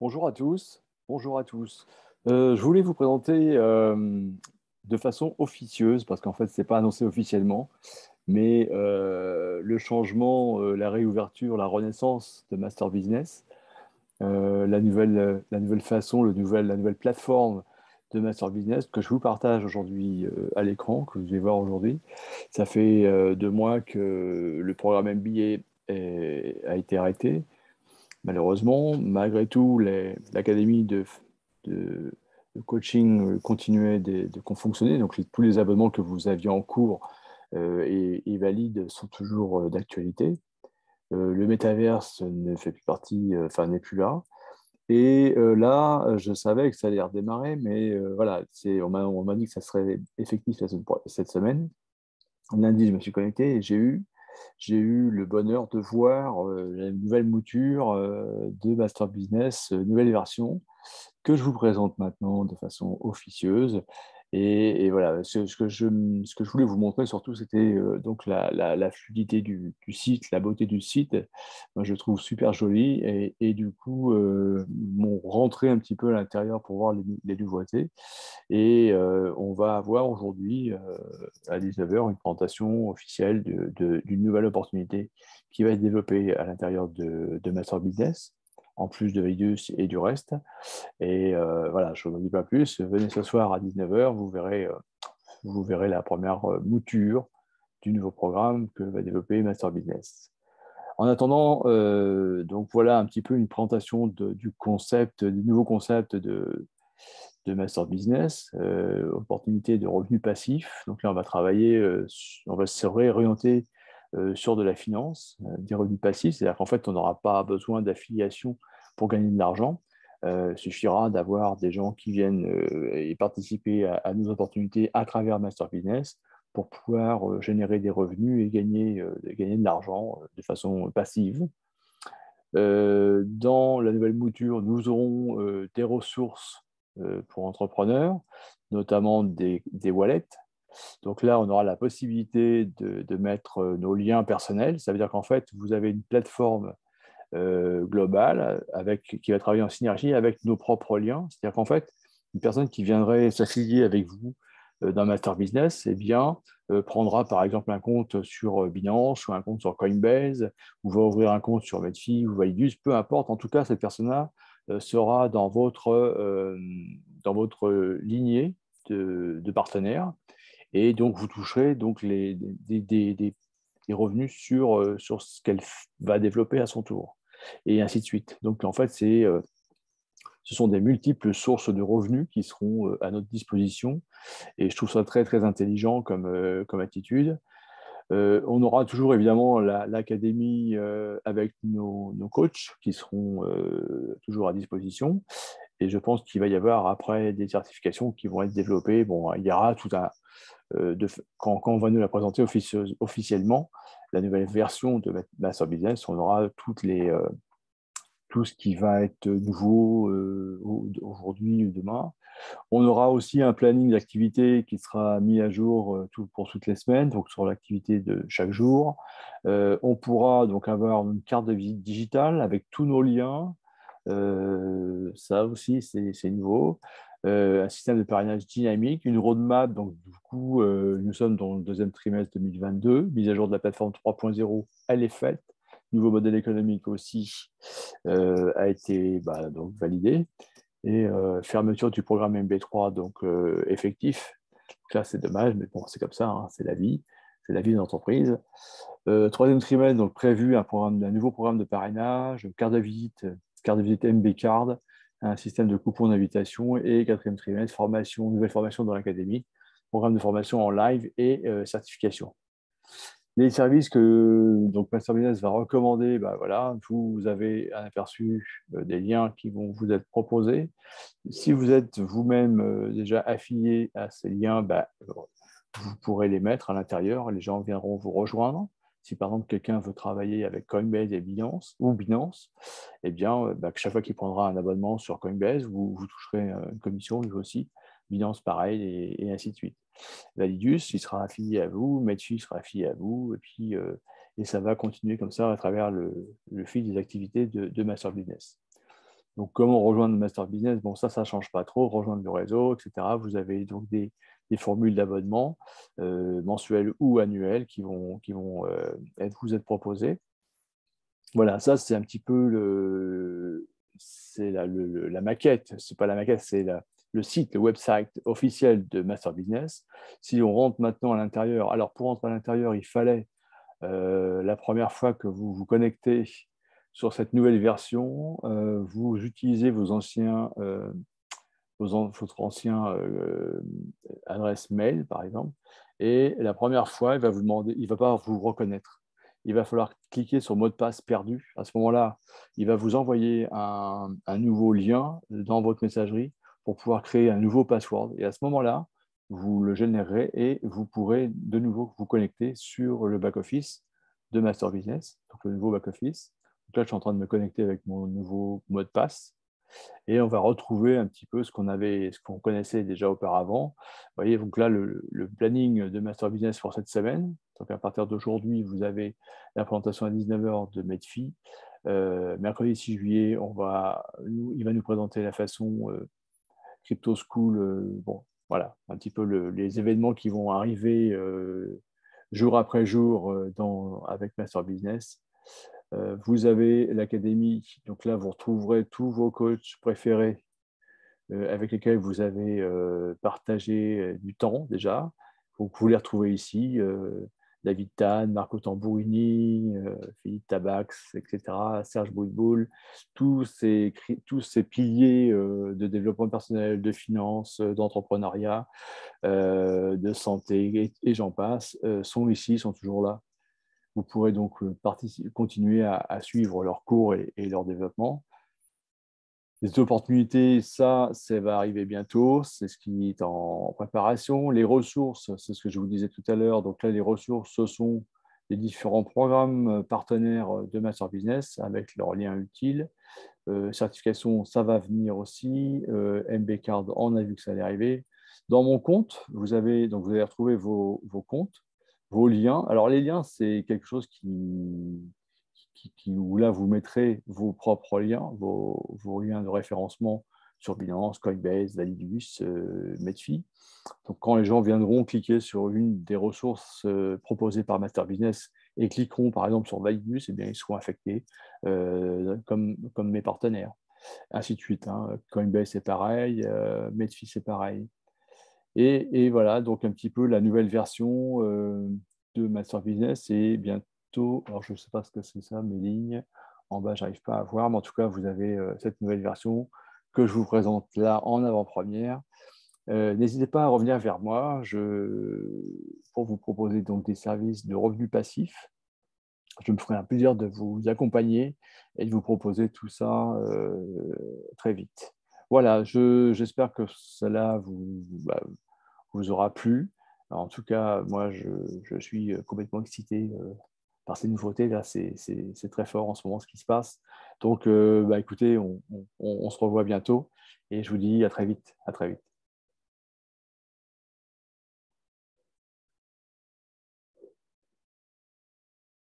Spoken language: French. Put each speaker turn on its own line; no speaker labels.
Bonjour à tous. Bonjour à tous. Je voulais vous présenter de façon officieuse, parce qu'en fait, ce n'est pas annoncé officiellement, mais le changement, la réouverture, la renaissance de Master Business, la nouvelle façon, la nouvelle plateforme de Master Business que je vous partage aujourd'hui à l'écran, que vous allez voir aujourd'hui. Ça fait 2 mois que le programme MBA a été arrêté. Malheureusement, malgré tout, l'académie de- de coaching continuait de fonctionner. Donc, tous les abonnements que vous aviez en cours et valides sont toujours d'actualité. Le métaverse ne fait plus partie, enfin, n'est plus là. Et là, je savais que ça allait redémarrer, mais voilà, on m'a dit que ça serait effectif cette semaine. Lundi, je me suis connecté et j'ai eu le bonheur de voir la nouvelle mouture de Master Business, nouvelle version, que je vous présente maintenant de façon officieuse. Et voilà, ce que je voulais vous montrer surtout, c'était donc la fluidité du site, la beauté du site. Moi, je le trouve super joli. Et du coup, m'ont rentré un petit peu à l'intérieur pour voir les nouveautés. Et on va avoir aujourd'hui, à 19h, une présentation officielle d'une nouvelle opportunité qui va être développée à l'intérieur de Master Business, en plus de Vidus et du reste. Et voilà, je ne vous dis pas plus. Venez ce soir à 19h, vous verrez la première mouture du nouveau programme que va développer Master Business. En attendant, donc voilà un petit peu une présentation du concept, du nouveau concept de Master Business, opportunité de revenus passifs. Donc là, on va travailler, on va se réorienter sur de la finance, des revenus passifs, c'est-à-dire qu'en fait, on n'aura pas besoin d'affiliation pour gagner de l'argent. Il suffira d'avoir des gens qui viennent et participer à nos opportunités à travers Master Business pour pouvoir générer des revenus et gagner de l'argent de façon passive. Dans la nouvelle mouture, nous aurons des ressources pour entrepreneurs, notamment des wallets. Donc là, on aura la possibilité de mettre nos liens personnels. Ça veut dire qu'en fait, vous avez une plateforme globale qui va travailler en synergie avec nos propres liens. C'est-à-dire qu'en fait, une personne qui viendrait s'affilier avec vous dans Master Business, eh bien, prendra par exemple un compte sur Binance ou un compte sur Coinbase, ou va ouvrir un compte sur Medfi ou Validus, peu importe. En tout cas, cette personne-là sera dans votre lignée de partenaires, et donc vous toucherez donc des revenus sur ce qu'elle va développer à son tour, et ainsi de suite. Donc en fait, ce sont des multiples sources de revenus qui seront à notre disposition, et je trouve ça très très intelligent comme attitude. On aura toujours évidemment l'académie avec nos coachs qui seront toujours à disposition. Et je pense qu'il va y avoir après des certifications qui vont être développées. Bon, il y aura tout un. Quand on va nous la présenter officiellement, la nouvelle version de Master Business, on aura tout ce qui va être nouveau aujourd'hui ou demain. On aura aussi un planning d'activité qui sera mis à jour pour toutes les semaines, donc sur l'activité de chaque jour. On pourra donc avoir une carte de visite digitale avec tous nos liens. Ça aussi, c'est nouveau. Un système de parrainage dynamique, une roadmap. Donc, du coup, nous sommes dans le deuxième trimestre 2022. Mise à jour de la plateforme 3.0, elle est faite. Nouveau modèle économique aussi a été donc validé. Et fermeture du programme MB3, donc effectif. Donc là, c'est dommage, mais bon, c'est comme ça, hein, c'est la vie d'une entreprise. Troisième trimestre, donc prévu un nouveau programme de parrainage, carte de visite MB Card, un système de coupons d'invitation. Et quatrième trimestre, nouvelle formation dans l'académie, programme de formation en live et certification. Les services que donc Master Business va recommander, voilà, vous avez un aperçu des liens qui vont vous être proposés. Si vous êtes vous-même déjà affilié à ces liens, vous pourrez les mettre à l'intérieur. Les gens viendront vous rejoindre. Si par exemple quelqu'un veut travailler avec Coinbase et Binance, eh bien, chaque fois qu'il prendra un abonnement sur Coinbase, vous toucherez une commission, lui aussi. Binance, pareil, et ainsi de suite. Validus, il sera affilié à vous, Medfi sera affilié à vous, et puis et ça va continuer comme ça à travers le fil des activités de Master Business. Donc, comment rejoindre le Master Business? Bon, ça ne change pas trop. Rejoindre le réseau, etc. Vous avez donc des formules d'abonnement mensuelles ou annuelles qui vont vous être proposées. Voilà, ça, c'est un petit peu la maquette. Ce n'est pas la maquette, c'est le site, le website officiel de Master Business. Si on rentre maintenant à l'intérieur, alors pour rentrer à l'intérieur, il fallait la première fois que vous vous connectez sur cette nouvelle version, vous utilisez votre ancien adresse mail, par exemple, et la première fois, il va vous demander, il ne va pas vous reconnaître. Il va falloir cliquer sur mot de passe perdu. À ce moment-là, il va vous envoyer un nouveau lien dans votre messagerie pour pouvoir créer un nouveau password. Et à ce moment-là, vous le générerez et vous pourrez de nouveau vous connecter sur le back-office de Master Business, donc le nouveau back-office. Donc là, je suis en train de me connecter avec mon nouveau mot de passe et on va retrouver un petit peu ce qu'on connaissait déjà auparavant. Vous voyez, donc là, le planning de Master Business pour cette semaine. Donc à partir d'aujourd'hui, vous avez la présentation à 19h de Medfi. Mercredi 6 juillet, il va nous présenter la façon Crypto School. Bon, voilà, un petit peu les événements qui vont arriver jour après jour avec Master Business. Vous avez l'académie, donc là, vous retrouverez tous vos coachs préférés avec lesquels vous avez partagé du temps déjà. Donc, vous les retrouvez ici, David Tan, Marco Tambourini, Philippe Tabax, etc., Serge Boudboul, tous ces piliers de développement personnel, de finance, d'entrepreneuriat, de santé, et j'en passe, sont ici, sont toujours là. Vous pourrez donc continuer à suivre leurs cours et leur développement. Les opportunités, ça va arriver bientôt. C'est ce qui est en préparation. Les ressources, c'est ce que je vous disais tout à l'heure. Donc là, les ressources, ce sont les différents programmes partenaires de Master Business avec leurs liens utiles. Certification, ça va venir aussi. MB Card, on a vu que ça allait arriver. Dans mon compte, vous allez retrouver vos comptes, vos liens. Alors, les liens, c'est quelque chose où là, vous mettrez vos propres liens, vos liens de référencement sur Binance, Coinbase, Validus, Medfi. Donc, quand les gens viendront cliquer sur une des ressources proposées par Master Business et cliqueront par exemple sur Validus, eh bien, ils seront affectés comme mes partenaires. Ainsi de suite. Hein. Coinbase, c'est pareil. Medfi, c'est pareil. Et voilà, donc un petit peu la nouvelle version de Master Business et bientôt, alors je ne sais pas ce que c'est ça, mes lignes, en bas, je n'arrive pas à voir, mais en tout cas, vous avez cette nouvelle version que je vous présente là en avant-première. N'hésitez pas à revenir vers moi pour vous proposer donc des services de revenus passifs. Je me ferai un plaisir de vous accompagner et de vous proposer tout ça très vite. Voilà, j'espère que cela vous aura plu. Alors, en tout cas, moi, je suis complètement excité par ces nouveautés. Là, c'est très fort en ce moment ce qui se passe. Donc, écoutez, on se revoit bientôt et je vous dis à très vite. À très vite.